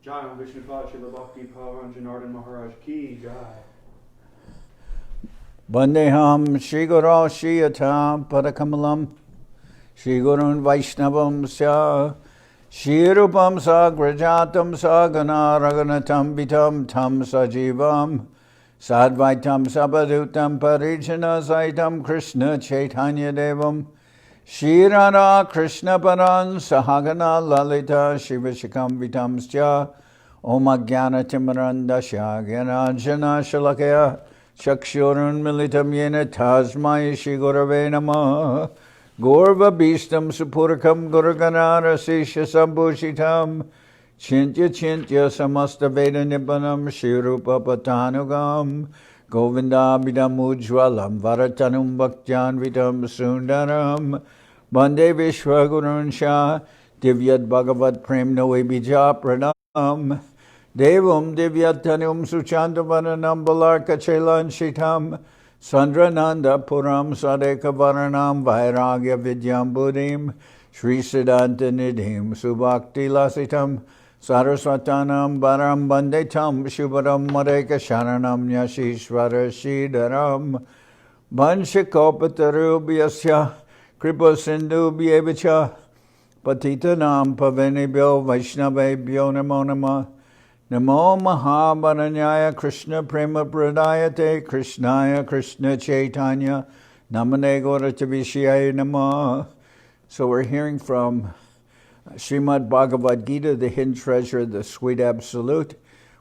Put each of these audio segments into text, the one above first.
Jai Vishnu-rupa Bhakti Pavan Janardhan Maharaj Ki Jai. Vandeham Shri Guru Shri Yatam Padakamalam Shri Gurun Vaishnavam Sya Shri Rupam Sagrajatam Sagana Raganatam Vitam Tam Sajivam Sadvaitam Sabadutam Parijana Saitam Krishna Chaitanya Devam Shri Radha Krishna Paran Sahagana Lalita Shivashikam Vitam Sya Om Ajnana Timarandasya Gyananjana Shalakaya Chakshurun Militam Yena Tasmai Shri Gurave Namah Gorva Bhistam Supurakam Guruganara Sisha Sambhushitam Chintya Chintya Samasta Veda Nibbanam Shri Rupa Patanugam Govinda Bidam Ujwalam Varatanum Bhaktyan Vitam Sundaram Bande Vishwa-gurun Shah Divyat Bhagavad Prem Noe Bija Pranam Devam Divyatanum Suchandavananam Balarka Chelan Shitam Sandrananda Puram Sadeka Varanam Vairagya Vidyam Buddhim Sri Siddhanta Nidhim Subhakti Lasitam Saraswatanam Baram Bandetam Shubharam Mareka Sharanam Yashishvara Shidaram Vanshikopatarubhyasya Kripa Sindhu Bhyevacha Patitanam Pavenebhyo Vaishnavebhyo Namo Namah Namo Mahabharanyaya Krishna Prema Pradayate Krishnaya Krishna Chaitanya Namane Gaurachavishyaye Namah. So we're hearing from Srimad Bhagavad Gita, the hidden treasure, the sweet absolute,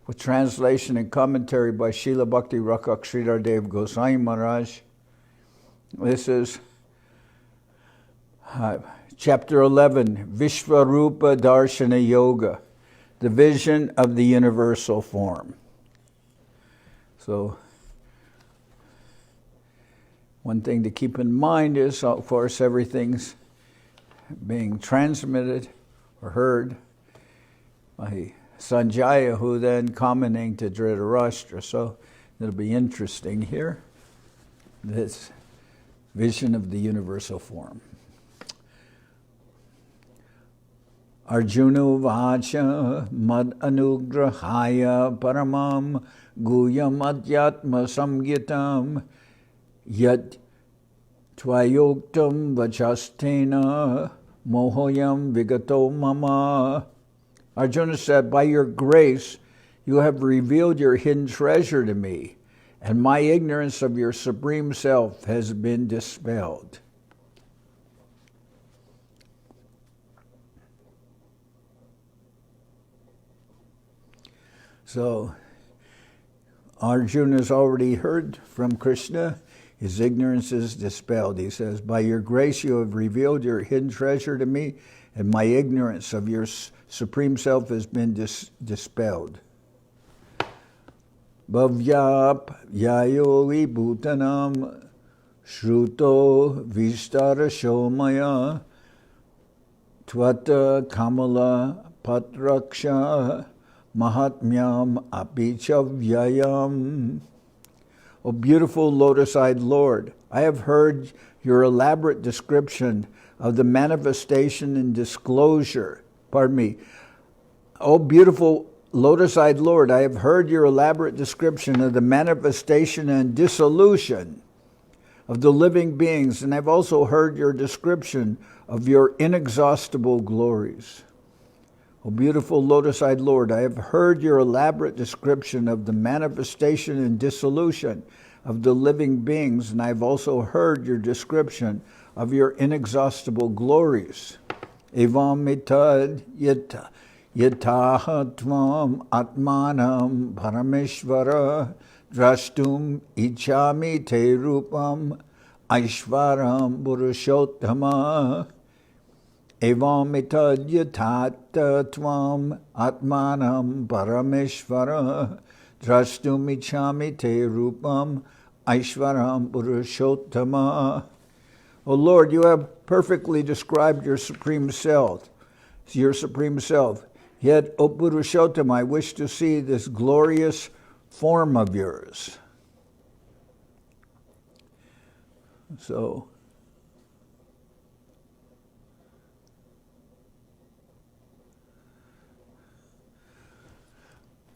with translation and commentary by Srila Bhakti Rakak Sridhar Dev Goswami Maharaj. This is Chapter 11, Vishva-rupa-darshana-yoga, the vision of the universal form. So, one thing to keep in mind is, of course, everything's being transmitted or heard by Sanjaya, who then commenting to Dhritarashtra. So, it'll be interesting here, this vision of the universal form. Arjuna vacha mad anugrahaya paramam guyam adhyatma samgitam yat tvayoktam vachastena mohoyam vigato mama. Arjuna said, by your grace you have revealed your hidden treasure to me, and my ignorance of your supreme self has been dispelled. So, Arjuna has already heard from Krishna. His ignorance is dispelled. He says, by your grace you have revealed your hidden treasure to me, and my ignorance of your supreme self has been dispelled. Bhavyap yayoli bhutanam shruto vistarasho maya tvata kamala patraksha Mahatmyam apichavyayam. O beautiful lotus-eyed Lord, I have heard your elaborate description of the manifestation and disclosure. O beautiful lotus-eyed Lord, I have heard your elaborate description of the manifestation and dissolution of the living beings, and I've also heard your description of your inexhaustible glories. O beautiful lotus-eyed Lord, I have heard your elaborate description of the manifestation and dissolution of the living beings, and I've also heard your description of your inexhaustible glories. Evam mitad yataha tvam atmanam parameshvara drashtum ichami te rupam aishvaram purushottama. Evam mitad yatata tvam atmanam parameshvara drashtum ichami te rupam aishvaram purushottama. O Lord, you have perfectly described your supreme self. Yet, O Purushottama, I wish to see this glorious form of yours. So,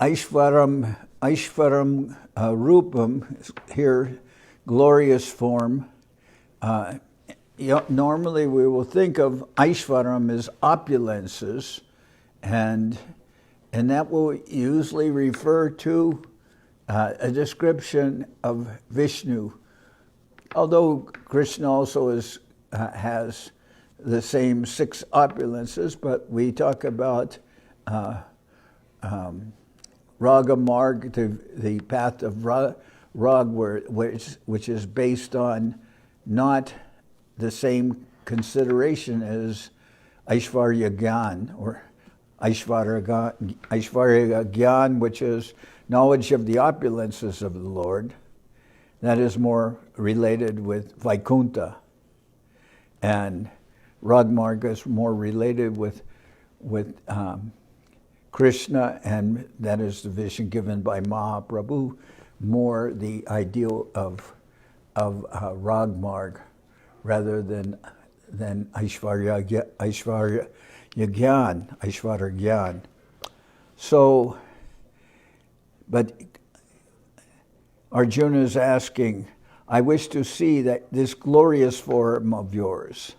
Aishvaram Rupam, here, glorious form. Normally we will think of Aishvaram as opulences, and that will usually refer to a description of Vishnu. Although Krishna also has the same 6 opulences, but we talk about Raga Marg, the path of Rag, which is based on not the same consideration as Aishvarya Gyan, or Aishvarya Gyan, which is knowledge of the opulences of the Lord. That is more related with Vaikuntha. And Ragmarga is more related with Krishna, and that is the vision given by Mahaprabhu, more the ideal of Ragmarg rather than Aishvarya Gyan. So, but Arjuna is asking, I wish to see that this glorious form of yours.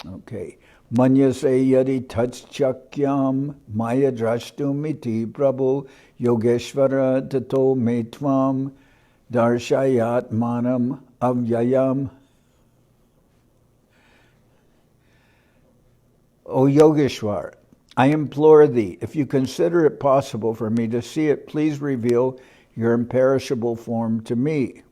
Okay. Manyase yadi tatchakyam maya drashtumiti prabhu yogeshvara tato me tvam darshayat manam avyayam. O Yogeshwar, I implore thee, if you consider it possible for me to see it, please reveal your imperishable form to me.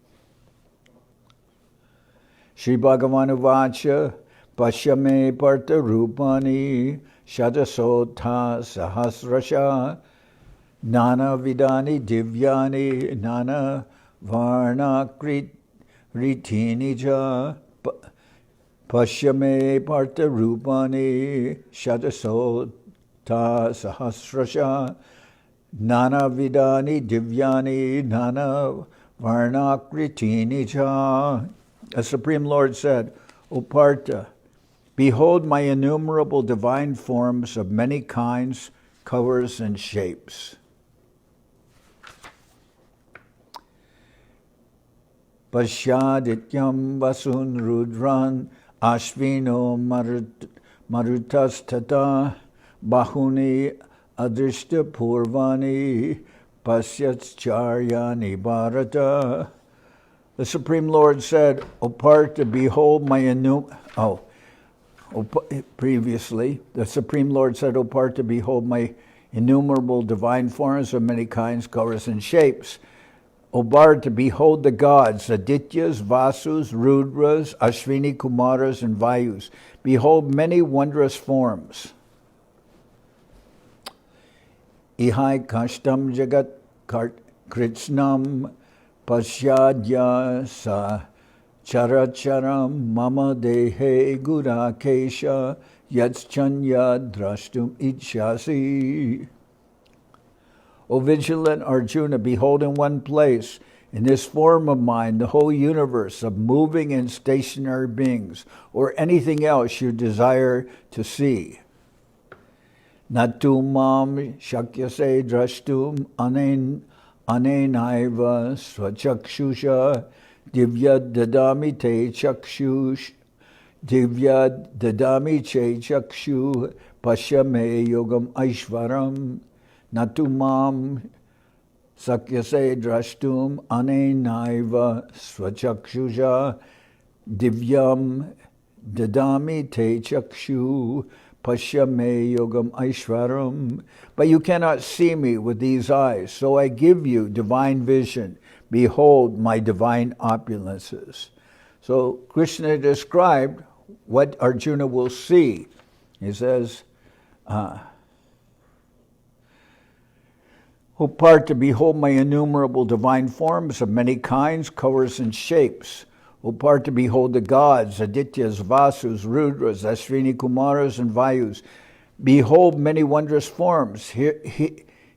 Shri Bhagavan Uvacha Pashyame Parta Rupani Shadasotha Sahasrasha Nana Vidani Divyani Nana Varna Ritini Ja Pashyame Parta Rupani Shadasotha Sahasrasha Nana Vidani Divyani Nana Varnakritini Cha. The Supreme Lord said, O Partha, behold my innumerable divine forms of many kinds, colors, and shapes. Pashyadityam vasun rudran ashvino marutastata bahuni adrishta purvani pasyacharyani bharata. The Supreme Lord said, O Partha, behold my previously, the Supreme Lord said, O Partha, behold my innumerable divine forms of many kinds, colors, and shapes. O Partha, behold the gods, Adityas, Vasus, Rudras, Ashvini, Kumaras, and Vayus. Behold many wondrous forms. Ihai kashtam jagat kritsnam pasyadya sa characharam mama dehe gura kesha yatschanya drashtum ichasi. O vigilant Arjuna, behold in one place, in this form of mine, the whole universe of moving and stationary beings, or anything else you desire to see. Natu mam shakyase drashtum anenaiva swachakshusha divya dadami te chakshush divya dadami che chakshu pashyame yogam aishvaram natu mam sakyase drashtum anenaiva swachakshusha divyam dadami te chakshu Pashyame yogam aishvaram. But you cannot see me with these eyes, so I give you divine vision. Behold my divine opulences. So Krishna described what Arjuna will see. He says, O Partha, behold my innumerable divine forms of many kinds, colors, and shapes. O Partha, behold the gods, Adityas, Vasus, Rudras, Ashvini, Kumaras, and Vayus. Behold many wondrous forms,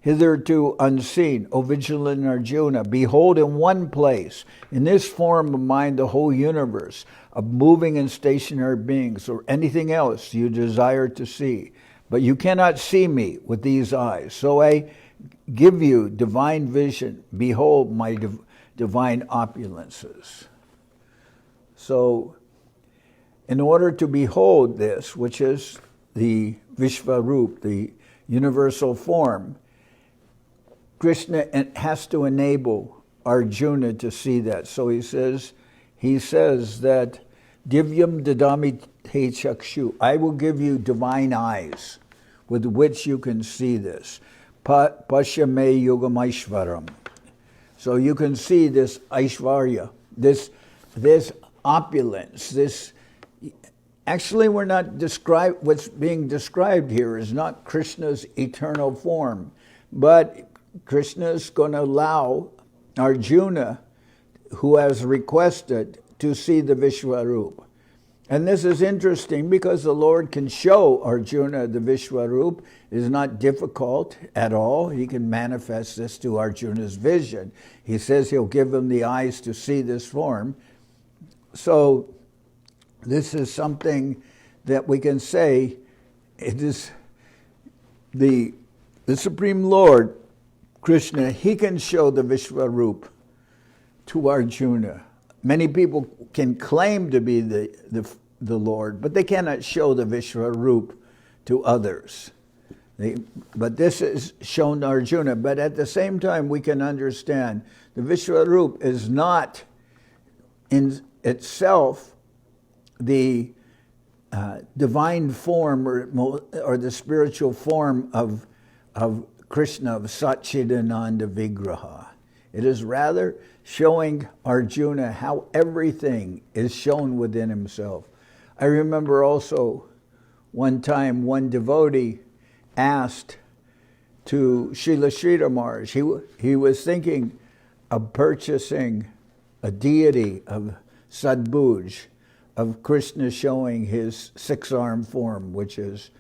hitherto unseen. O vigilant Arjuna, behold in one place, in this form of mine, the whole universe of moving and stationary beings, or anything else you desire to see. But you cannot see me with these eyes, so I give you divine vision. Behold my divine opulences. So, in order to behold this, which is the Vishva-rupa, the universal form, Krishna has to enable Arjuna to see that. So he says that Divyam dadami te chakshu, I will give you divine eyes with which you can see this. Pashyame yogam aishvaram. So you can see this aishvarya, this opulence, this. Actually, we're not what's being described here is not Krishna's eternal form, but Krishna's going to allow Arjuna, who has requested, to see the Vishva-rupa. And this is interesting because the Lord can show Arjuna the Vishva-rupa. It is not difficult at all. He can manifest this to Arjuna's vision. He says he'll give him the eyes to see this form. So this is something that we can say it is the Supreme Lord, Krishna, he can show the Vishva-rupa to Arjuna. Many people can claim to be the Lord, but they cannot show the Vishva-rupa to others. But this is shown to Arjuna. But at the same time, we can understand the Vishva-rupa is not in itself the divine form or the spiritual form of Krishna, of Satchidananda Vigraha. It is rather showing Arjuna how everything is shown within himself. I remember also one time one devotee asked to Srila Sridhar Maharaj, he was thinking of purchasing a deity of Sadbhuj, of Krishna showing his six-armed form, which is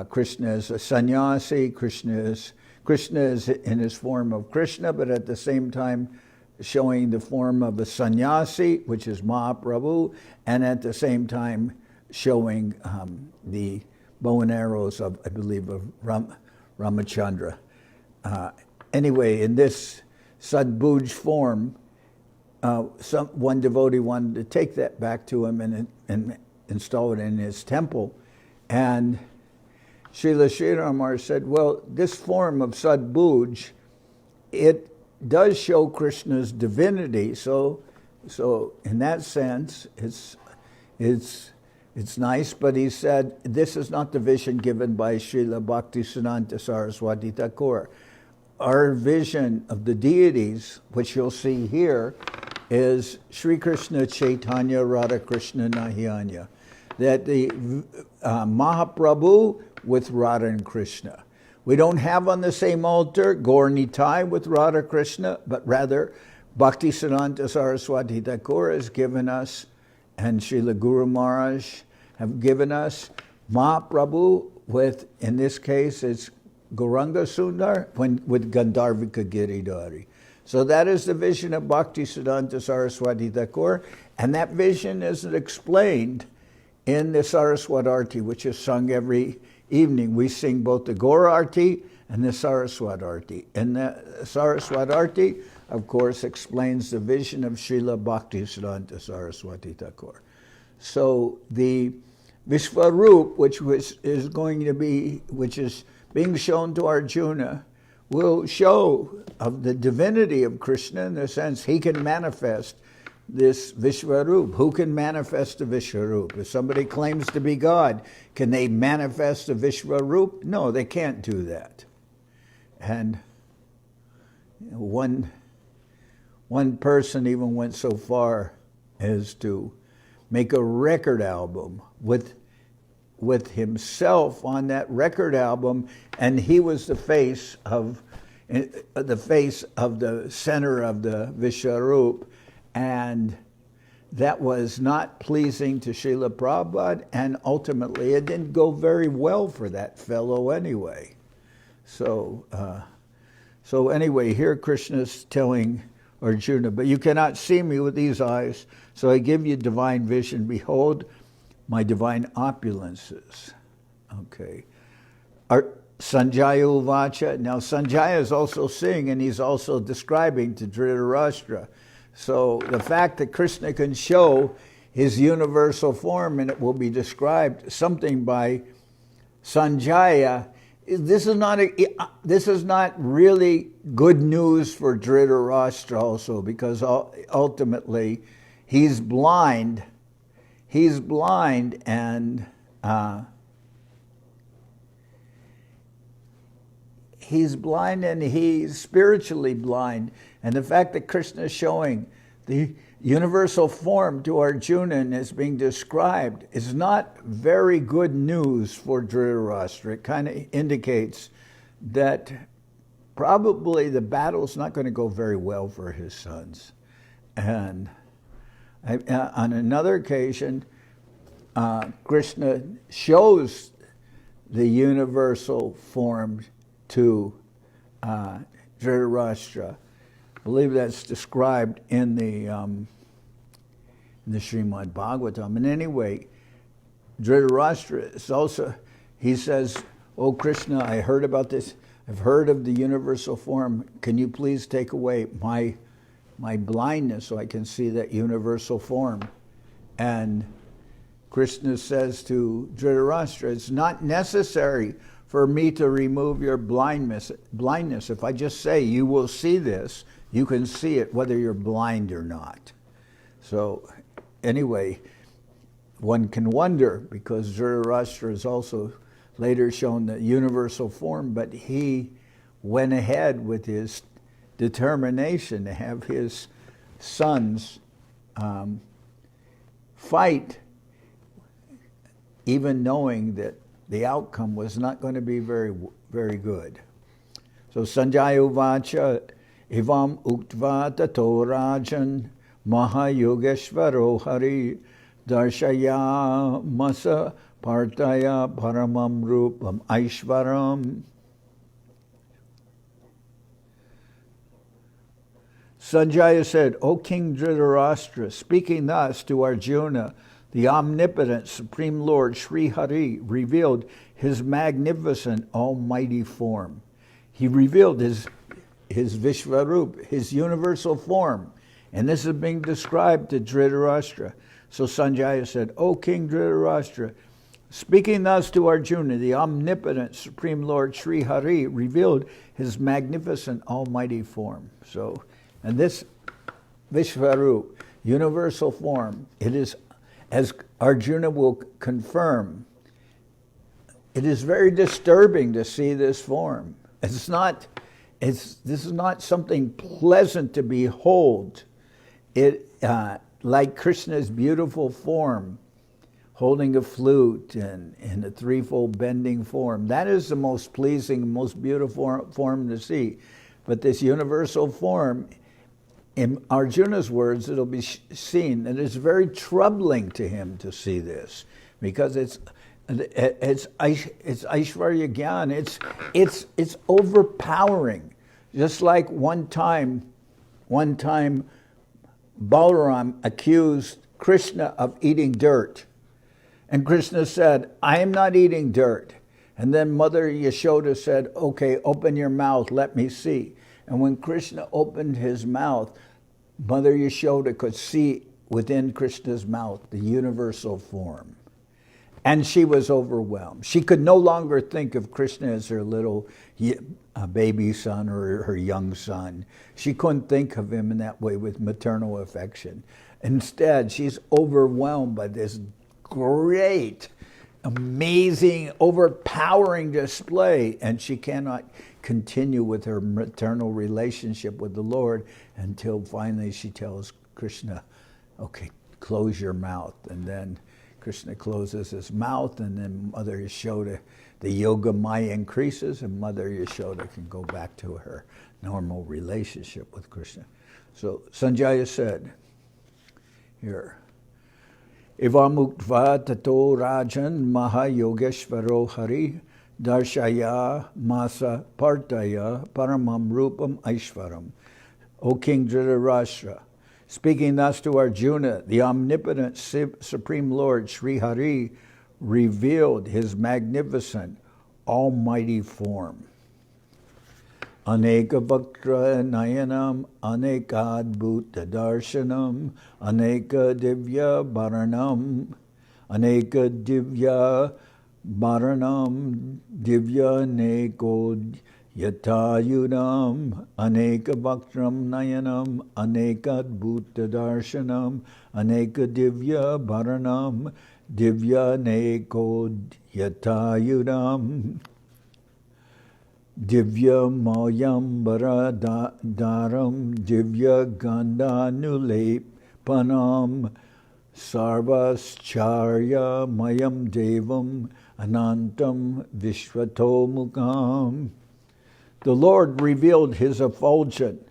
Krishna is a sannyasi, Krishna is in his form of Krishna, but at the same time showing the form of a sannyasi, which is Mahaprabhu, and at the same time showing the bow and arrows of, I believe, of Ramachandra. Anyway, in this Sadbhuj form, one devotee wanted to take that back to him and install it in his temple. And Srila Sridhar Maharaj said, well, this form of Sadbhuj, it does show Krishna's divinity, so in that sense, it's nice, but he said, this is not the vision given by Srila Bhaktisiddhanta Saraswati Thakur. Our vision of the deities, which you'll see here, is Sri Krishna Chaitanya Radha Krishna Nahyanya. That the Mahaprabhu with Radha and Krishna. We don't have on the same altar Gaur Nitai with Radha Krishna, but rather Bhaktisiddhanta Saraswati Thakur has given us, and Srila Guru Maharaj have given us Mahaprabhu with, in this case, it's Gauranga Sundar with Gandharvika Giridhari. So that is the vision of Bhaktisiddhanta Saraswati Thakur, and that vision is explained in the Saraswat Arti, which is sung every evening. We sing both the Gaur Arti and the Saraswat Arti. And the Saraswat Arti, of course, explains the vision of Srila Bhaktisiddhanta Saraswati Thakur. So the Vishva-rupa, which is being shown to Arjuna, will show of the divinity of Krishna in the sense he can manifest this Vishva-rupa. Who can manifest the Vishva-rupa? If somebody claims to be God, can they manifest the Vishva-rupa? No, they can't do that. And one person even went so far as to make a record album with himself on that record album, and he was the face of the center of the Vishva-rupa, and that was not pleasing to Srila Prabhupada, and ultimately it didn't go very well for that fellow anyway. So anyway, here Krishna's telling Arjuna, but you cannot see me with these eyes, so I give you divine vision. Behold my divine opulences. Okay. Sanjaya uvacha. Now Sanjaya is also seeing, and he's also describing to Dhritarashtra. So the fact that Krishna can show his universal form and it will be described something by Sanjaya, this is not really good news for Dhritarashtra also, because ultimately he's blind. He's blind, and he's spiritually blind. And the fact that Krishna is showing the universal form to Arjuna and is being described is not very good news for Dhritarashtra. It kind of indicates that probably the battle's not going to go very well for his sons. And on another occasion, Krishna shows the universal form to Dhritarashtra. I believe that's described in the Srimad Bhagavatam. And anyway, Dhritarashtra is also, he says, "Oh Krishna, I heard about this. I've heard of the universal form. Can you please take away my blindness so I can see that universal form?" And Krishna says to Dhritarashtra, "It's not necessary for me to remove your blindness. If I just say you will see this, you can see it whether you're blind or not." So anyway, one can wonder, because Dhritarashtra is also later shown the universal form, but he went ahead with his determination to have his sons fight, even knowing that the outcome was not going to be very, very good. So Sanjaya uvacha evam uktva tato rajan mahayogeshvaro hari darshaya masa partaya paramam rupam aishvaram. Sanjaya said, "O King Dhritarashtra, speaking thus to Arjuna, the omnipotent Supreme Lord Sri Hari revealed his magnificent almighty form." He revealed his Vishva-rupa, his universal form. And this is being described to Dhritarashtra. So Sanjaya said, "O King Dhritarashtra, speaking thus to Arjuna, the omnipotent Supreme Lord Sri Hari revealed his magnificent almighty form." So, and this Vishva-rupa, universal form, it is, as Arjuna will confirm, it is very disturbing to see this form. This is not something pleasant to behold. Like Krishna's beautiful form, holding a flute and in a threefold bending form. That is the most pleasing, most beautiful form to see. But this universal form, in Arjuna's words, it'll be seen, and it's very troubling to him to see this, because it's Aishvarya Gyan. It's overpowering. Just like one time Balaram accused Krishna of eating dirt, and Krishna said, "I am not eating dirt." And then Mother Yashoda said, "Okay, open your mouth, let me see." And when Krishna opened his mouth, Mother Yashoda could see within Krishna's mouth the universal form. And she was overwhelmed. She could no longer think of Krishna as her little baby son or her young son. She couldn't think of him in that way with maternal affection. Instead, she's overwhelmed by this great, amazing, overpowering display, and she cannot continue with her maternal relationship with the Lord until finally she tells Krishna, "Okay, close your mouth." And then Krishna closes his mouth, and then Mother Yashoda, the yoga maya increases, and Mother Yashoda can go back to her normal relationship with Krishna. So Sanjaya said here, "Evamuktva tato rajan mahayogeshvaro hari darshaya masa partaya paramam rupam aishvaram." O King Dhritarashtra, speaking thus to Arjuna, the omnipotent Supreme Lord Sri Hari revealed his magnificent almighty form. Aneka Vaktra Nayanam, Aneka Bhuta-darshanam, Aneka Divya Bharanam, Aneka Divya Bharanam, Divya Neko Yatayunam, Aneka Vaktram Nayanam, Aneka Bhuta-darshanam, Aneka Divya Bharanam, Divya Neko Yatayunam, Divya Mayambara Daram, Divya Gandanulepanam, Sarvascharya Mayam Devam, Anantam Vishvatomukam. The Lord revealed his effulgent,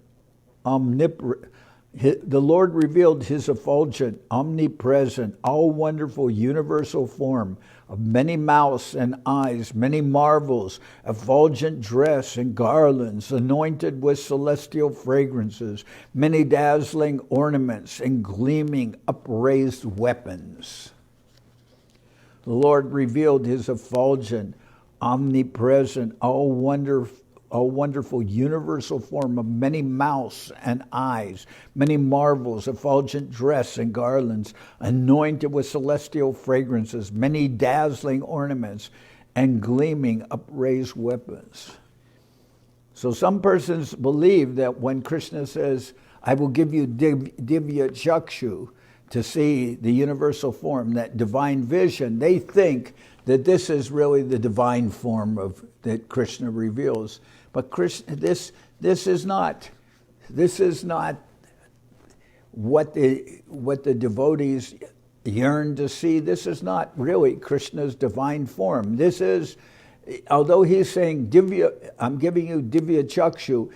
omnipresent, all-wonderful, universal form of many mouths and eyes, many marvels, effulgent dress and garlands, anointed with celestial fragrances, many dazzling ornaments and gleaming upraised weapons. The Lord revealed his effulgent, omnipresent, all-wonderful, universal form of many mouths and eyes, many marvels, effulgent dress and garlands, anointed with celestial fragrances, many dazzling ornaments, and gleaming upraised weapons. So some persons believe that when Krishna says, I will give you divya chakshu, to see the universal form, that divine vision, they think that this is really the divine form that Krishna reveals. But Krishna, this is not what the devotees yearn to see. This is not really Krishna's divine form. This is, although he's saying I'm giving you divya chakshu,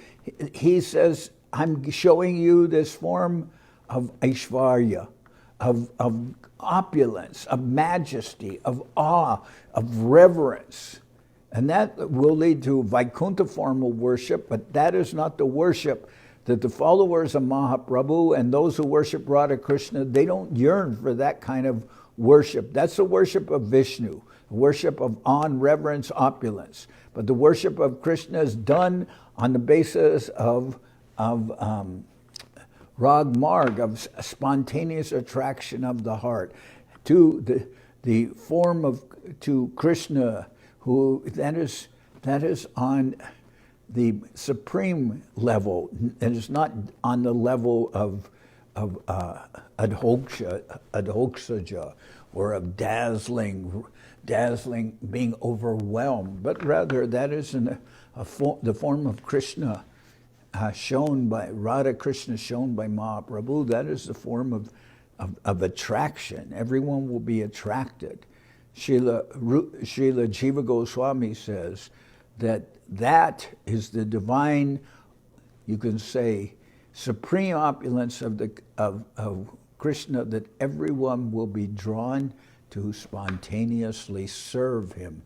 he says I'm showing you this form of Aishvarya, of opulence, of majesty, of awe, of reverence. And that will lead to Vaikuntha formal worship, but that is not the worship that the followers of Mahaprabhu and those who worship Radha Krishna, they don't yearn for that kind of worship. That's the worship of Vishnu, the worship of awe, reverence, opulence. But the worship of Krishna is done on the basis of Rag Marg, of spontaneous attraction of the heart to the form to Krishna, who that is on the supreme level. It is not on the level of adhoksaja, or of dazzling, being overwhelmed, but rather that is the form of Krishna shown by Radha Krishna, shown by Mahaprabhu. That is the form of attraction. Everyone will be attracted. Srila Jiva Goswami says that is the divine, you can say, supreme opulence of Krishna, that everyone will be drawn to spontaneously serve him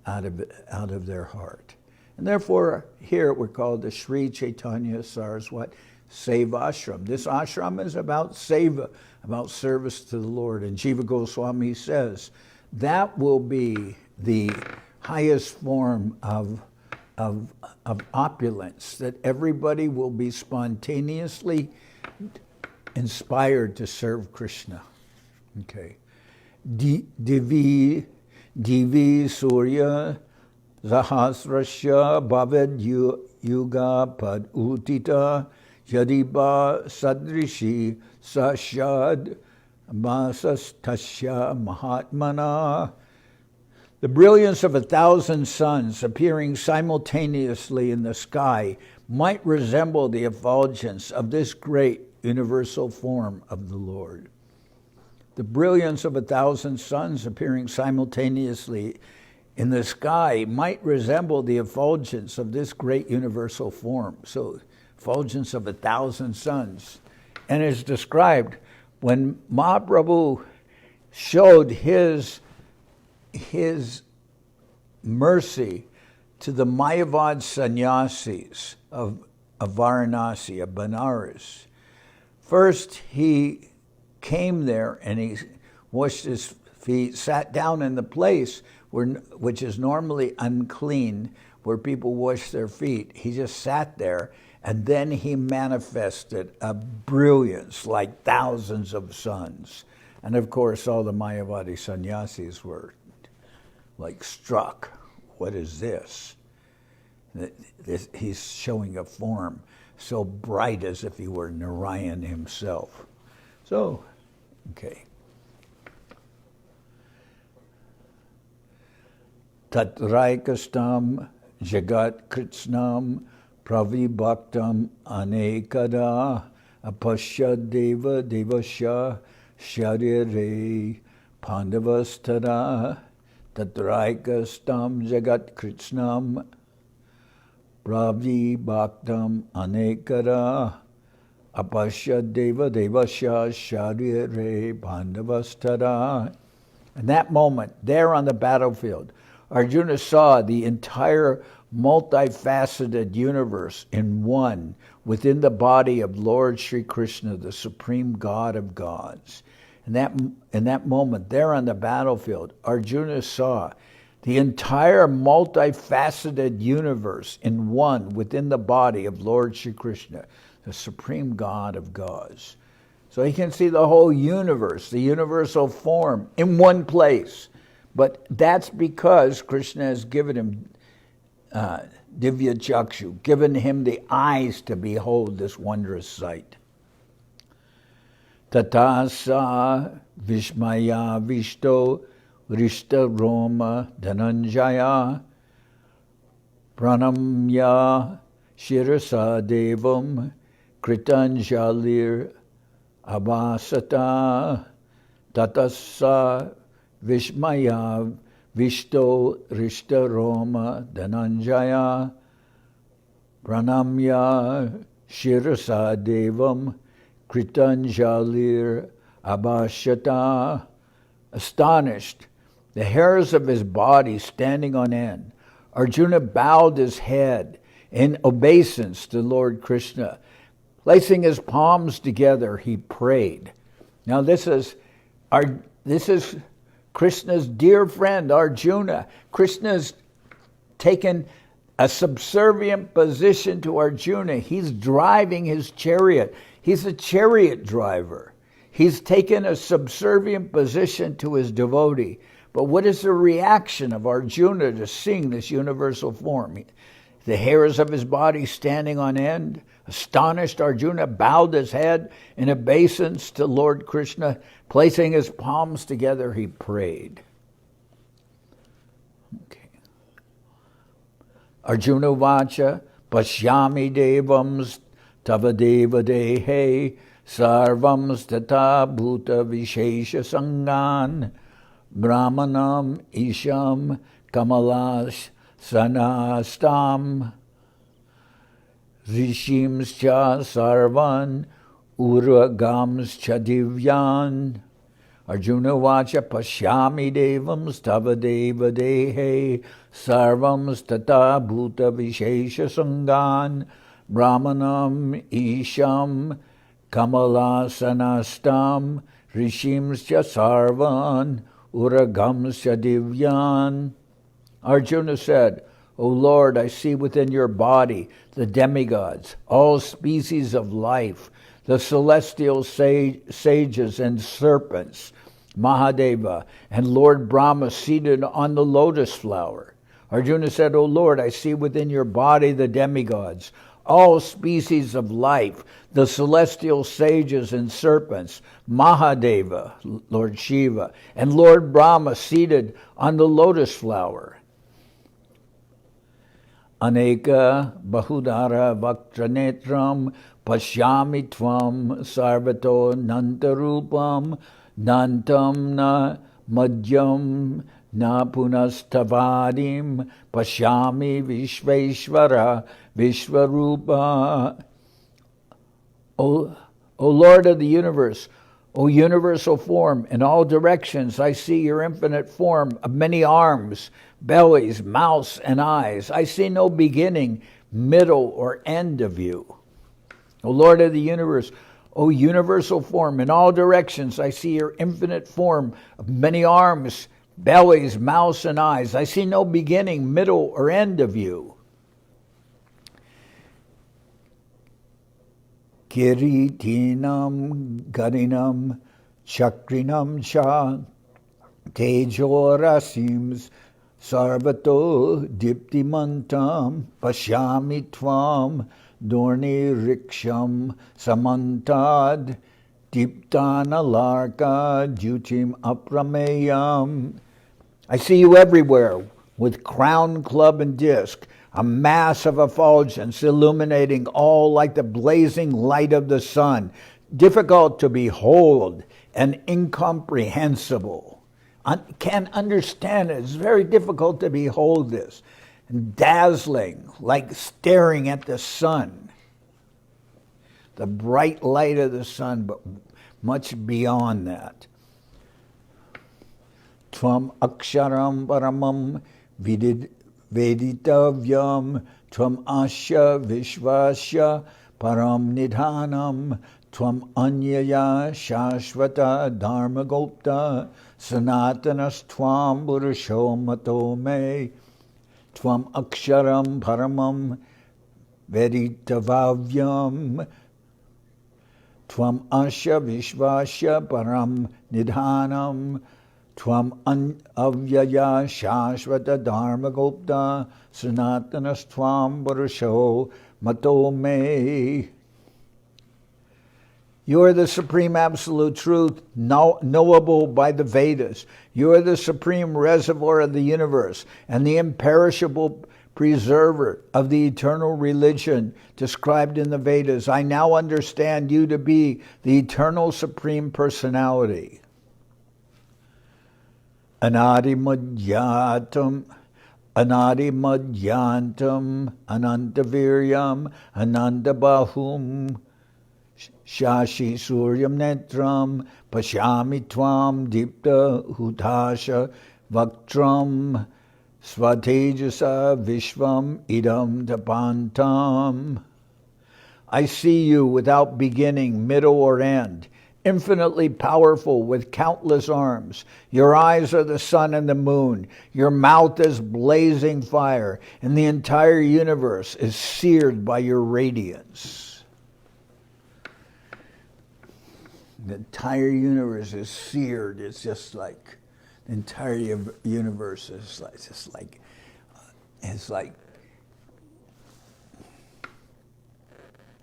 out of their heart. And therefore, here we're called the Sri Chaitanya Saraswat Seva Ashram. This ashram is about seva, about service to the Lord. And Jiva Goswami says that will be the highest form of opulence, that everybody will be spontaneously inspired to serve Krishna. Okay. Divi Surya Sahasrasya Bhavad Yuga Pad Utita Yadiba Sadrishi Sashad Masastasya Mahatmana. The brilliance of 1,000 suns appearing simultaneously in the sky might resemble the effulgence of this great universal form of the Lord. The brilliance of 1,000 suns appearing simultaneously in the sky might resemble the effulgence of this great universal form. So, effulgence of 1,000 suns. And it's described when Mahaprabhu showed his mercy to the Mayavad sannyasis of Varanasi, of Benares. First, he came there and he washed his feet, sat down in the place which is normally unclean, where people wash their feet. He just sat there, and then he manifested a brilliance like thousands of suns. And of course, all the Mayavadi sannyasis were like struck. What is this? He's showing a form so bright as if he were Narayan himself. So, okay. Tatraikastam jagat kritsnam pravibhaktam anekada apashya deva devasya sharire pandavastara tatraikastam jagat kritsnam pravibhaktam anekada apashya deva devasya sharire pandavastara. In that moment, there on the battlefield, Arjuna saw the entire multifaceted universe in one within the body of Lord Sri Krishna, the supreme God of gods. In that moment, there on the battlefield, Arjuna saw the entire multifaceted universe in one within the body of Lord Sri Krishna, the supreme God of gods. So he can see the whole universe, the universal form, in one place. But that's because Krishna has given him divya chakshu, given him the eyes to behold this wondrous sight. Tatasa Vishmaya Vishto Rishta Roma Dhananjaya Pranamya Shirasa Devam Kritanjalir Abhasata Tatasa Vishmaya Vishto Rishta Roma Dhananjaya Pranamya Shirasa Devam Kritanjalir Abhashata. Astonished, the hairs of his body standing on end, Arjuna bowed his head in obeisance to Lord Krishna. Placing his palms together, he prayed. Now this is Krishna's dear friend, Arjuna. Krishna's taken a subservient position to Arjuna. He's driving his chariot. He's a chariot driver. He's taken a subservient position to his devotee. But what is the reaction of Arjuna to seeing this universal form? The hairs of his body standing on end. Astonished, Arjuna bowed his head in obeisance to Lord Krishna. Placing his palms together, he prayed. Okay. Arjuna vacha pashyami devams tava deva dehe sarvams tata bhuta vishesha sangan brahmanam isham kamalas sanastam Rishims cha sarvan uragams cha divyan. Arjuna vacha pashyami devams tava deva dehe sarvams tata bhuta vishesha sangan brahmanam isham kamalasanastam rishims cha sarvan uragams cha divyan. Arjuna said, O Lord, I see within your body the demigods, all species of life, the celestial sages and serpents, Mahadeva, and Lord Brahma seated on the lotus flower. Arjuna said, O Lord, I see within your body the demigods, all species of life, the celestial sages and serpents, Mahadeva, Lord Shiva, and Lord Brahma seated on the lotus flower. Aneka bahudara vaktranetram pashyami tvam sarvato nantarupam nantam na madhyam na punastavadim pashyami Vishva-rupa. O Lord of the universe, O universal form, in all directions I see your infinite form of many arms, bellies, mouths, and eyes. I see no beginning, middle, or end of you. O Lord of the universe, O universal form, in all directions I see your infinite form of many arms, bellies, mouths, and eyes. I see no beginning, middle, or end of you. Kiritinam garinam chakrinam cha tejorasim sarvato diptimantam pashyami tvam dorni riksham samantad diptana larka jutim aprameyam. I see you everywhere with crown, club, and disc, a mass of effulgence illuminating all like the blazing light of the sun, difficult to behold and incomprehensible. Can't understand it. It's very difficult to behold this. And dazzling, like staring at the sun. The bright light of the sun, but much beyond that. Tvam aksharam paramam veditavyam tvam asya vishvasya param nidhanam tvam anyaya shashvata dharmagopta sanatanas tvam purusho mato me tvam aksharam paramam veditavyam tvam asya vishvasya param nidhanam Tvam avyaya shashvata dharma gopta sanatanas tvam purusho mato me. You are the supreme absolute truth, knowable by the Vedas. You are the supreme reservoir of the universe and the imperishable preserver of the eternal religion described in the Vedas. I now understand you to be the eternal supreme personality. Anadimadhyatam, anantaviryam, anantabahum, shashi suryam netram, pashyami tvam dipta hutasha vaktram, svatejasa vishvam idam tapantam. I see you without beginning, middle, or end, infinitely powerful with countless arms. Your eyes are the sun and the moon. Your mouth is blazing fire, and the entire universe is seared by your radiance. The entire universe is seared. It's just like the entire universe is like, it's like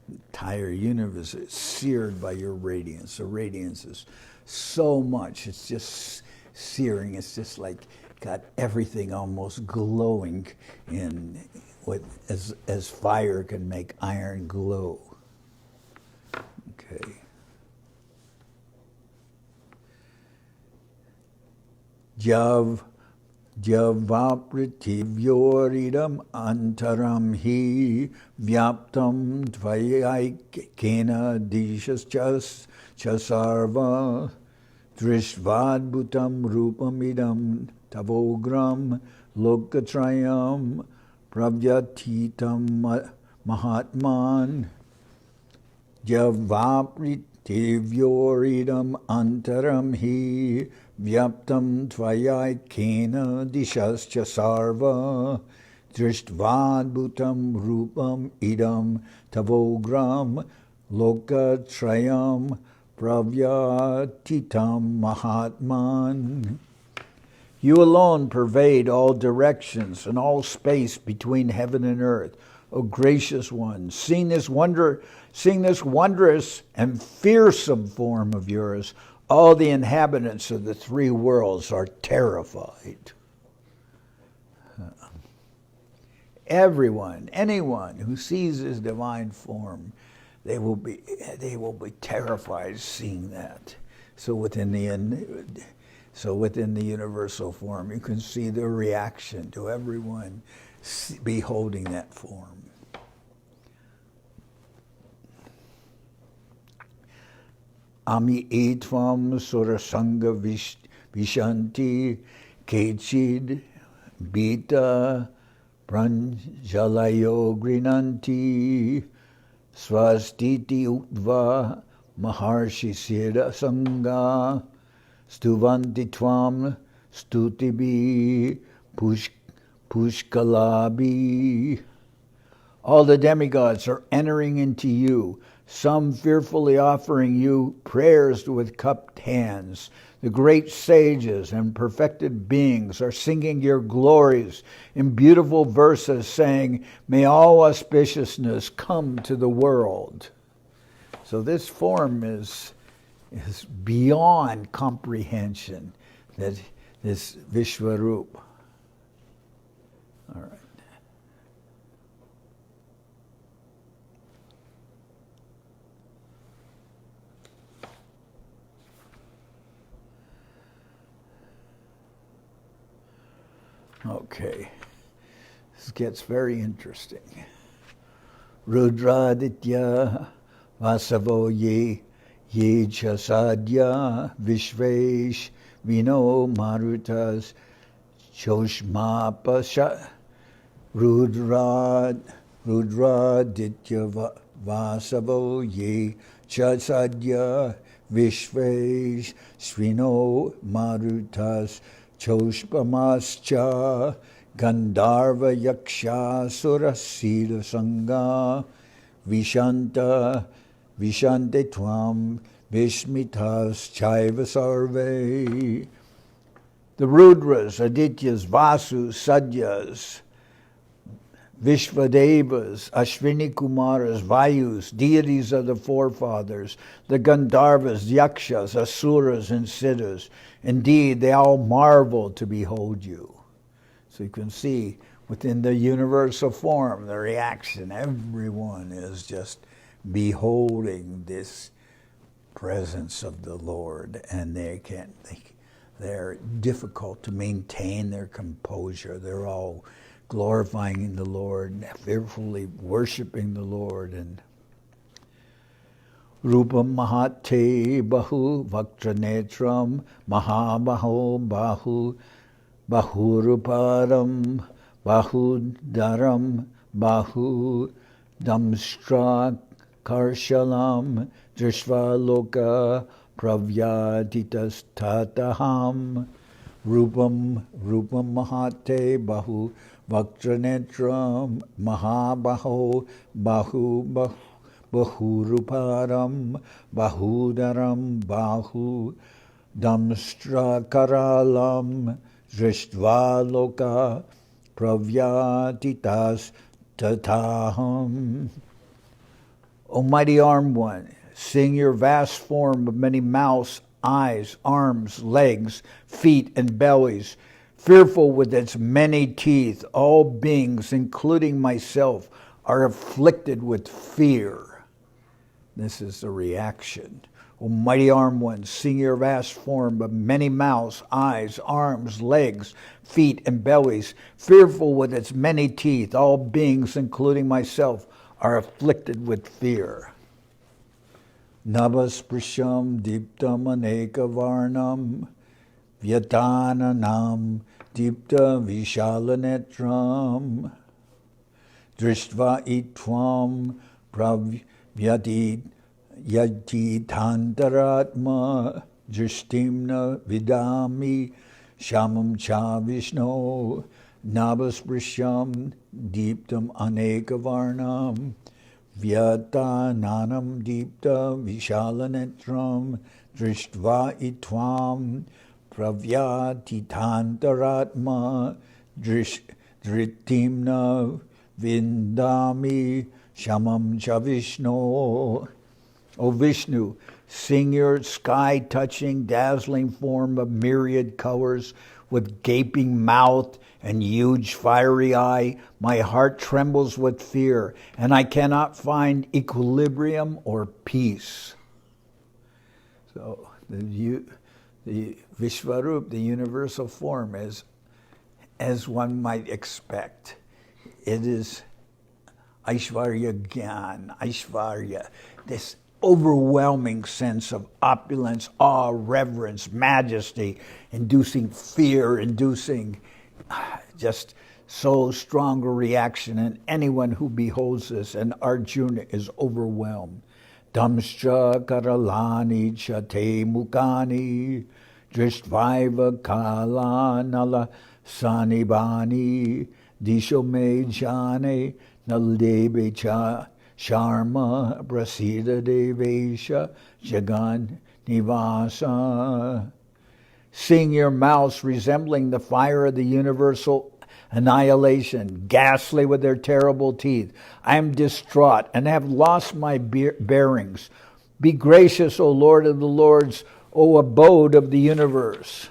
the entire universe is seared by your radiance. The radiance is so much. It's just searing. It's just like got everything almost glowing in with as fire can make iron glow. Okay. Javapritivyoridam antaram hi vyaptam dvayaikena dishas chasarva drishvadbhutam rupamidam tavogram lokatrayam pravyatitam mahatman Javapritivyoridam antaram hi vyaptam tvayakena dishascha sarva drishtvad-bhutam rupam idam tavogram lokatrayam pravyatitam mahatman. You alone pervade all directions and all space between heaven and earth. O gracious one, seeing this wondrous and fearsome form of yours, all the inhabitants of the three worlds are terrified. Everyone, anyone who sees his divine form, they will be terrified seeing that. So within the universal form, you can see the reaction to everyone beholding that form. Ami etvam surasanga vishanti kechid beta pranjalayo grinanti swastiti utva maharshi siddha sangha stuvanti tvam Stutibi Pushkalabi. All the demigods are entering into you, some fearfully offering you prayers with cupped hands. The great sages and perfected beings are singing your glories in beautiful verses, saying, may all auspiciousness come to the world. So this form is beyond comprehension, that this Vishva-rupa. All right. Okay, this gets very interesting. Rudraditya vasavo ye cha sadya vishvesh vino marutas choshmapasha Rudraditya vasavo ye cha sadya vishvesh vino marutas Choshpamascha Gandharva Yaksha Surasira Sangha Vishante Tvam Vishmitas Chaiva Sarve. The Rudras, Adityas, Vasus, Sadyas, Vishvadevas, Ashwini Kumaras, Vayus, deities of the forefathers, the Gandharvas, Yakshas, Asuras, and Siddhas. Indeed, they all marvel to behold you. So you can see within the universal form, the reaction, everyone is just beholding this presence of the Lord, and they're difficult to maintain their composure. They're all glorifying the Lord, fearfully worshiping the Lord. And Rupam Mahate Bahu Vaktranetram Mahabaho Bahu Bahuruparam Bahudaram Bahu Damstra Karshalam Drishvaloka Pravyaditas Tataham. Rupam Mahate Bahu Vaktranetram Mahabaho Bahuruparam Bahudaram Bahu Damstra Karalam Drishtva Pravyatitas Tataham. Almighty Armed One, seeing your vast form of many mouths, eyes, arms, legs, feet, and bellies, fearful with its many teeth, all beings, including myself, are afflicted with fear. This is the reaction. Almighty Armed One, seeing your vast form of many mouths, eyes, arms, legs, feet, and bellies, fearful with its many teeth, all beings, including myself, are afflicted with fear. Nabasprisham diptam aneka varnam vyatananam dipta vishalanetram drishtva itvam pravyati yatitantaratma drishtimna vidami shamam cha vishno nabasprisham diptam aneka varnam Vyatananam dipta vishalanetram drishtva itvam pravyatitantaratma dhritimna vindami shamam cha Vishno. O Vishnu, seeing your sky-touching, dazzling form of myriad colors with gaping mouth and huge fiery eye, my heart trembles with fear, and I cannot find equilibrium or peace. So the Vishva-rupa, the universal form, is as one might expect. It is Aishvarya Gyan, Aishvarya, this overwhelming sense of opulence, awe, reverence, majesty, inducing fear, inducing just so strong a reaction in anyone who beholds this, and Arjuna is overwhelmed. Damscha karalani chate mukani Dristvaiva kala nala sanibani disho me jane naldebe cha sharma prasida devesha jagan nivasa. Seeing your mouths resembling the fire of the universal annihilation, ghastly with their terrible teeth. I am distraught and have lost my bearings. Be gracious, O Lord of the Lords, O abode of the universe.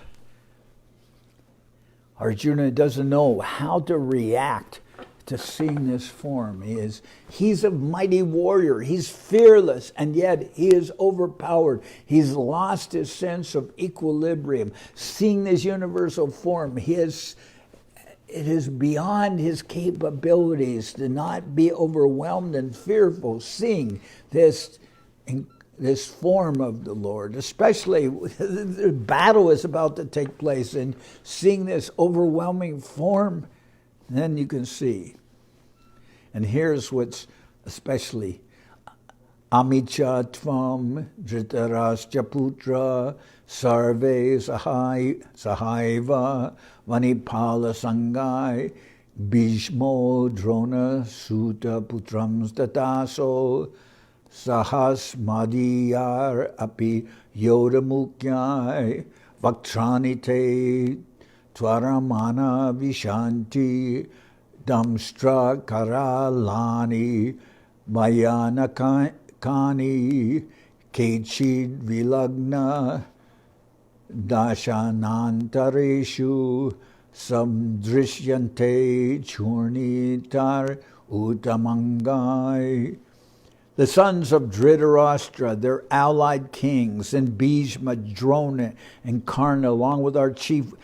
Arjuna doesn't know how to react to seeing this form. He's a mighty warrior. He's fearless, and yet he is overpowered. He's lost his sense of equilibrium. Seeing this universal form, it is beyond his capabilities to not be overwhelmed and fearful seeing this form of the Lord. Especially, the battle is about to take place, and seeing this overwhelming form, then you can see. And here's what's especially Amicha tvam Dhritarashtra putra sarve sahaiva vanipala sangai Bhishmo drona suta putram stataso sahas madiyar api yodamukyai vaktranite twaramana vishanti damstra karalani mayanakani kechid vilagna dashanantareshu samdrishyante churnitar utamangai. The sons of Dhritarashtra, their allied kings, and Bhishma, Drona, and Karna, along with our chief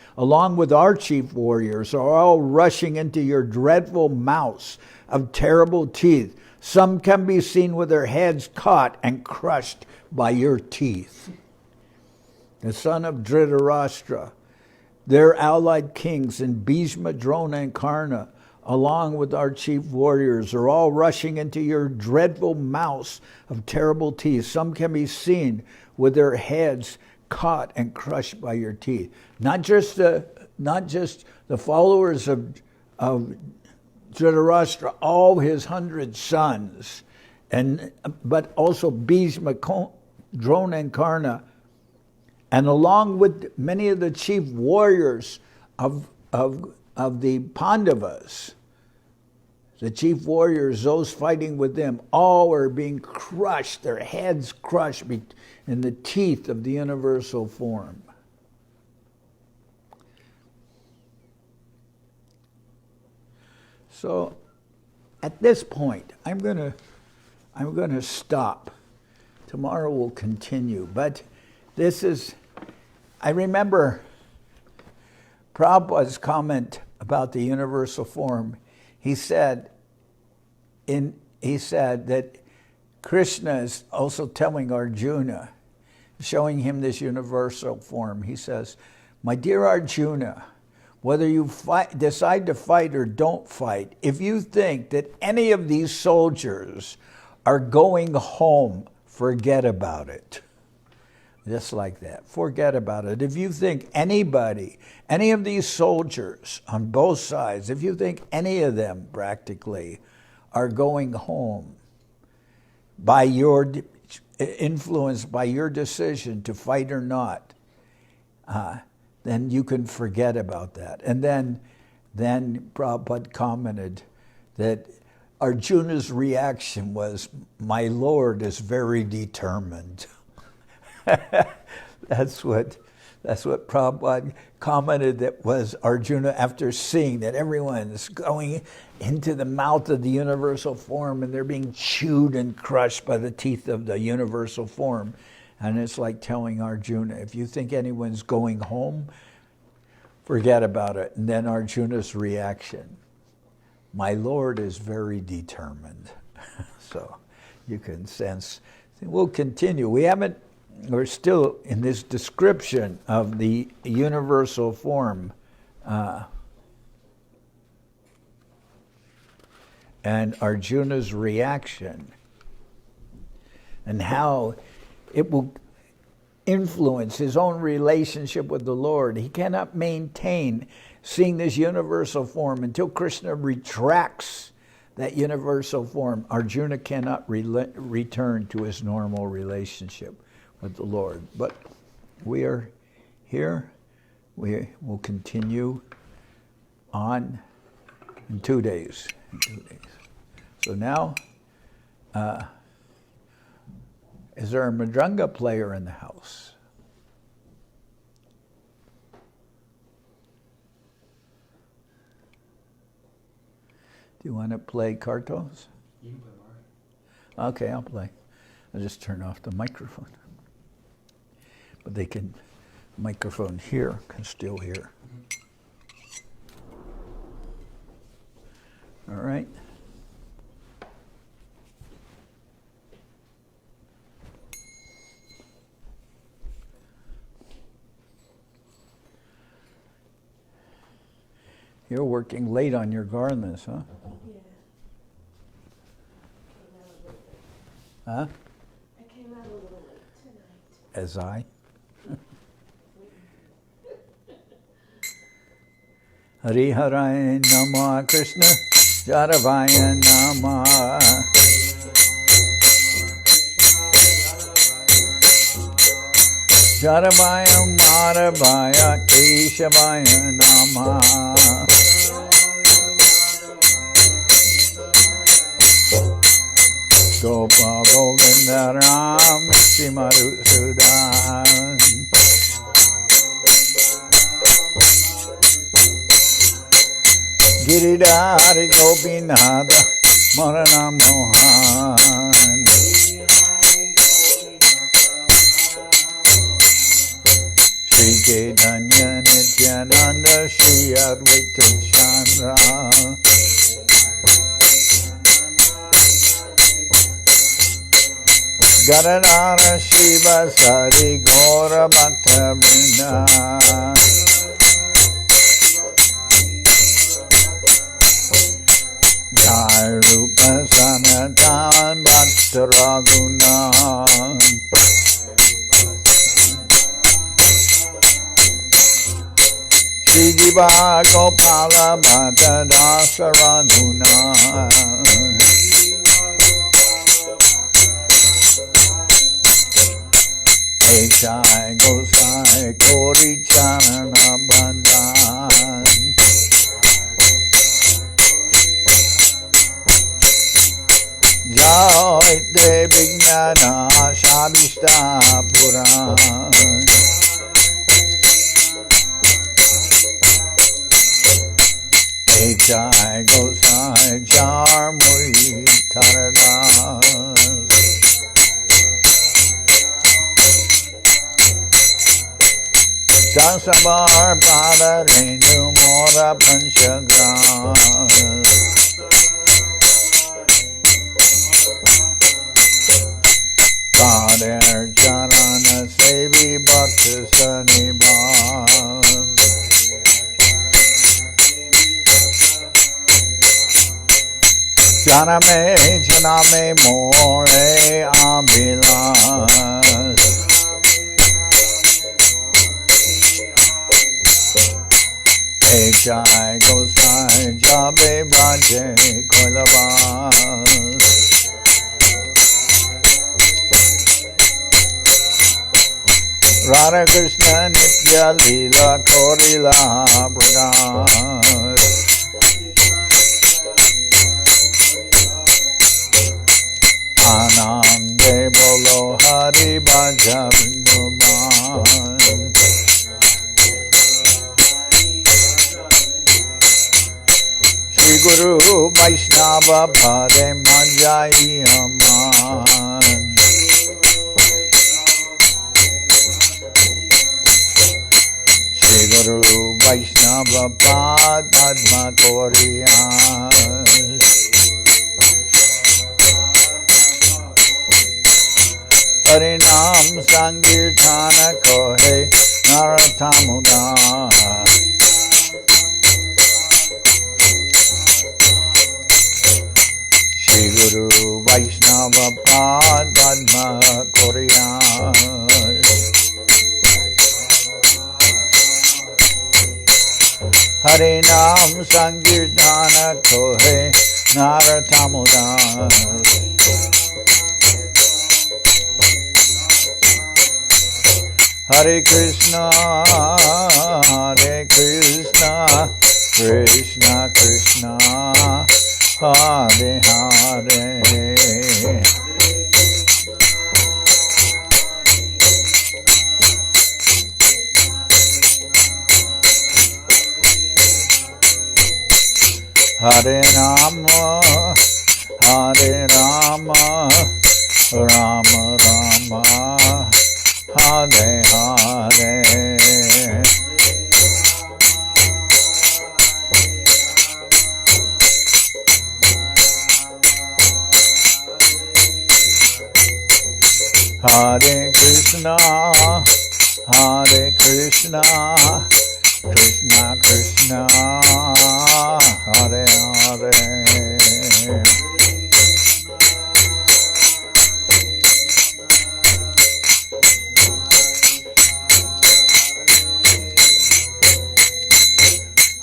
warriors, are all rushing into your dreadful mouths of terrible teeth. Some can be seen with their heads caught and crushed by your teeth. The son of Dhritarashtra, their allied kings, and Bhishma, Drona, and Karna, along with our chief warriors, are all rushing into your dreadful mouths of terrible teeth. Some can be seen with their heads caught and crushed by your teeth. Not just the followers of Dhritarashtra, all his 100 sons, but also Bhishma, Drona, and Karna, and along with many of the chief warriors of the Pandavas. The chief warriors, those fighting with them, all are being crushed, their heads crushed in the teeth of the universal form. So, at this point, I'm going to stop. Tomorrow we'll continue, but I remember Prabhupada's comment about the universal form. He said that Krishna is also telling Arjuna, showing him this universal form. He says, "My dear Arjuna, whether you decide to fight or don't fight, if you think that any of these soldiers are going home, forget about it." Just like that. Forget about it. If you think any of these soldiers on both sides, if you think any of them practically are going home by your influenced by your decision to fight or not, then you can forget about that. And then Prabhupada commented that Arjuna's reaction was, "My Lord is very determined." That's what Prabhupada commented, that was Arjuna, after seeing that everyone is going into the mouth of the universal form and they're being chewed and crushed by the teeth of the universal form. And it's like telling Arjuna, if you think anyone's going home, forget about it. And then Arjuna's reaction, "My Lord is very determined." So you can sense. We'll continue. We're still in this description of the universal form and Arjuna's reaction, and how it influence his own relationship with the Lord. He cannot maintain seeing this universal form until Krishna retracts that universal form. Arjuna cannot return to his normal relationship with the Lord. But we are here. We will continue on in 2 days. So now, is there a mridanga player in the house? Do you want to play Kartos? You can play Mark. Okay, I'll play. I'll just turn off the microphone. But they can, microphone here can still hear. All right. You're working late on your garments, huh? Yeah. Huh? I came out a little late tonight. As I? Hari Harai Nama Krishna Jaravaya Nama Jaravaya Maravaya Keshavaya Nama Gopa Govinda Ram Simarusudan Giridhari Gopinatha Marana Mohan Shri Chaitanya Nityananda Shri Advaita Chandra Garadhara Shiva Sari Gaura Bhakta Vrinda Jai Rupa Sanatan Bhakta Raghunan Shri Jiva Gopala Bhatta Dasa Raghunan Jai Gosai Kori Charana Bandhan Jai Devi Gnana Shabishta Puran Jai Gosai Jar Muri Taradas Dasabar Pada Renu Mora Panchagras Pader Charana Sevi Bhakta Sanibas Janame Janame More Abilas Jai Gosai Jabe Bhaje Koilavas Radha Krishna Nitya Leela Korila Pragas Anande Bolo Hari Bhajan Numan Guru Vaishnava Bhare Manjai Aman Shri Guru Vaishnava Pad Padma Koriyan Harinam Sankirtana Kohe Naratamuna Guru Vaishnava Pad Padma Koriyan Hari Nam Sankirtana Kohe Naratamudana. Hare Krishna, Krishna Krishna, Hare Hare. Hare Rama, Rama Rama, Hare Hare. Hare Krishna, Krishna Krishna, Hare Hare.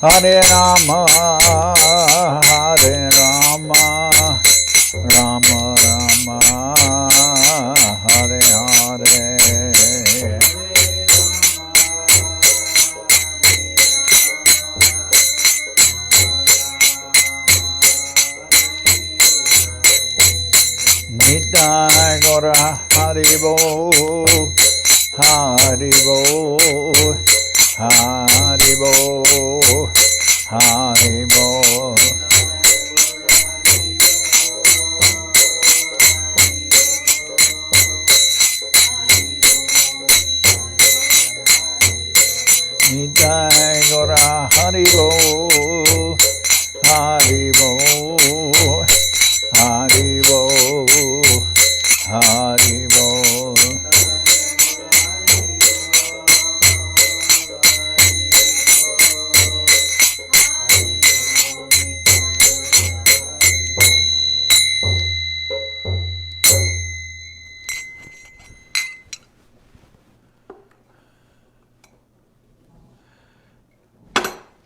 Hare Rama, Rama Rama, Hare Hare. Nitai Gora Haribo, Haribo, Haribo, Haribo. Nitai Gora Haribo, Haribo, Haribo, Haribo.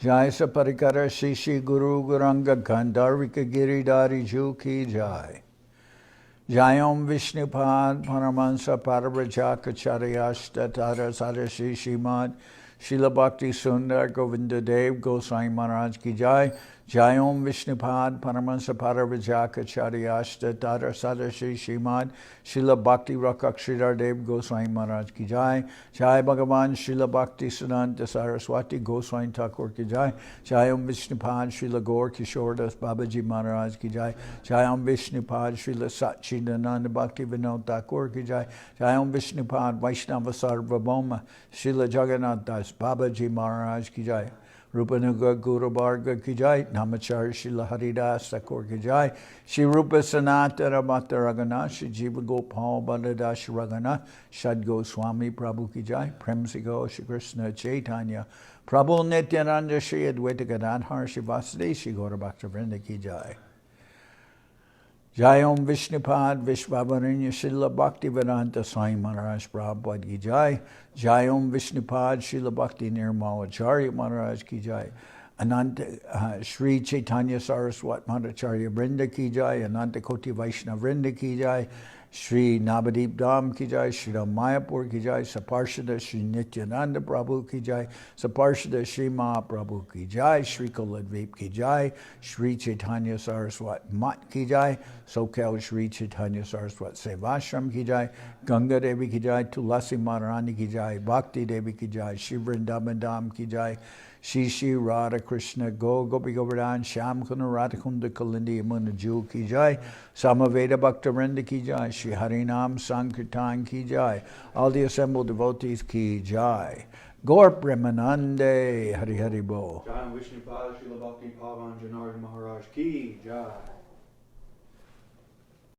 Jai Sa Parikara Shishi Guru Guranga Gandharvika Giridhari Ju Ki Jai. Jai Om Vishnupad Paramahansa Paravrajaka Charyashta Tara Sadashi Srimad Srila Bhakti Sundar Govinda Dev Goswami Maharaj Ki Jai. Jai Om Vishnupad Paramahansa Paravrajaka Charyashta Tara Sadashi Srimad Srila Bhakti Rakshidhar Dev Goswami Maharaj Ki Jai. Jai Bhagavan Srila Bhakti Siddhanta Saraswati Goswami Thakur Ki Jai. Jai Om Vishnupad Srila Gaur Kishore Das Babaji Maharaj Ki Jai. Jai Om Vishnupad Srila Satchidananda Bhakti Vinod Thakur Ki Jai. Jai Om Vishnupad Vaishnava Sarvabhauma Srila Jagannath Das Babaji Maharaj Ki Jai. Rupanuga Guru Bharga Ki Jai, Namachar Srila Haridas Thakur Ki Jai, Shri Rupa Sanatana Bhatta Ragana, Shri Jiva Gopal Baladash Ragana, Shad Goswami Prabhu Ki Jai, Prem Sigo Shri Krishna Chaitanya, Prabhu Nityananda Shri Advaita Gadadhar Shri Vasudeva Shri Gaura Bhakta Vrinda Ki Jai. Jai Om Vishnupad Vishva-rupa Srila Bhaktivedanta Swami Maharaj Prabhupada Ki Jai. Jai Om Vishnupad Srila Bhakti Nirmalacharya Maharaj Ki Jai. Ananta Sri Chaitanya Saraswat Madhacharya Vrinda Ki Jai. Ananta Koti Vaishnava Vrinda Ki Jai. Shri Navadip Dham Ki Jai, Shri Mayapur Ki Jai, Saparshada Shri Nityananda Prabhu Ki Jai, Saparshada Shri Mahaprabhu Ki Jai, Shri Kuladvip Ki Jai, Shri Chaitanya Saraswat Mat Ki Jai, Sokel Shri Chaitanya Saraswat Sevashram Ki Jai, Ganga Devi Ki Jai, Tulasi Maharani Ki Jai, Bhakti Devi Ki Jai, Shri Vrindavan Dham Ki Jai, Shri Shri Radha Krishna Go Gopi Govardhan Sham Kuna Radhakunda Kalindi Yamuna Ju Ki Jai, Samaveda Bhakta Vrinda Ki Jai, Shri Harinam Sankirtan Ki Jai, all the assembled devotees Ki Jai. Gaur Premanande Hari Hari Bo. Jai Vishnupada Srila Bhakti Pavan Janardhan Maharaj Ki Jai.